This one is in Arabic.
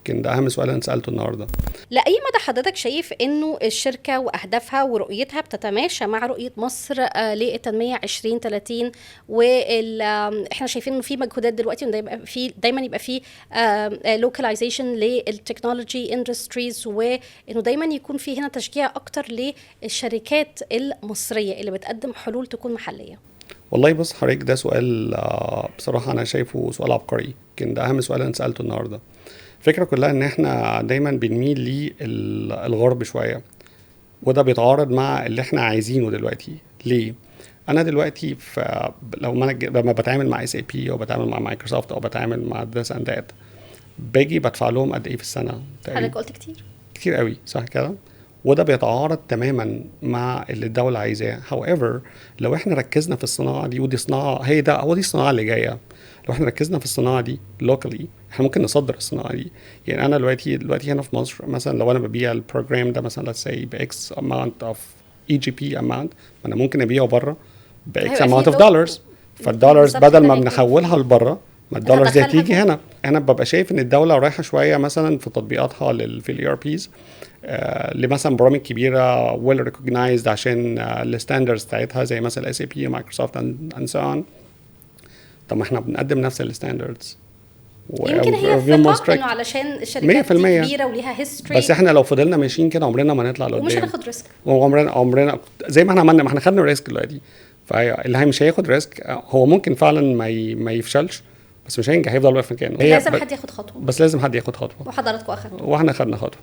يمكن ده اهم سؤال انا سالته النهارده. لأي مدى حضرتك شايف انه الشركة واهدافها ورؤيتها بتتماشى مع رؤية مصر للتنمية 2030؟ احنا شايفين انه في مجهودات دلوقتي انه دايما يبقى في localization للتكنولوجي اندستريز، وانه دايما يكون في هنا تشجيع اكتر للشركات المصرية اللي بتقدم حلول تكون محلية. والله بص حضرتك، ده سؤال بصراحه انا شايفه سؤال عبقري، يمكن ده اهم سؤال انا سالته النهارده. الفكره كلها ان احنا دايما بنميل للغرب شويه، وده بيتعارض مع اللي احنا عايزينه دلوقتي. ليه؟ انا دلوقتي لما بتعامل مع اس اي بي او بتعامل مع مايكروسوفت او بتعامل مع ذس اند ذات، باجي بدفع لهم قد ايه في السنه تقريبا؟ حضرتك قلت كتير. كتير قوي، صح كده؟ وده بيتعارض تماما مع اللي الدولة عايزاه. however لو احنا ركزنا في الصناعة دي، ودي صناعة هو دي الصناعة اللي جاية، لو احنا ركزنا في الصناعة دي locally احنا ممكن نصدر الصناعة دي. يعني انا دلوقتي هنا في مصر مثلا، لو انا ببيع البروجرام ده مثلا let's say ب X amount of EGP amount، ما انا ممكن ابيعه بره ب X هيبقى amount of فيه dollars. فالدولارز بالظبط بدل كده ما هيكون بنحولها في لبره، ما الدولارز دي بتدخلها هتيجي جوه. هنا. انا ببقى شايف ان الدوله رايحه شويه مثلا في تطبيقاتها في الاي ار بيز لمثلا برامج كبيره ويل ريكوجنايزد عشان الستاندردز بتاعتها، زي مثلا اس اي بي مايكروسوفت اند سو اون. طب ما احنا بنقدم نفس الستاندردز يمكن هي وريفيو مور ثقة انه ستريكت علشان الشركات دي 100%. كبيرة وليها بس هيستوري، احنا لو فضلنا ماشيين كده عمرنا ما نطلع ومش لقدام. هناخد ريسك. وعمرنا زي ما احنا عملنا، ما احنا خدنا ريسك دلوقتي. فاللي مش هياخد ريسك هو ممكن فعلا ما يفشلش، بس مش هينجح، هيفضل واقف مكانه. لازم حد ياخد خطوة، بس لازم حد ياخد خطوه، وحضراتكم اخدتوا. واحنا خدنا خطوه.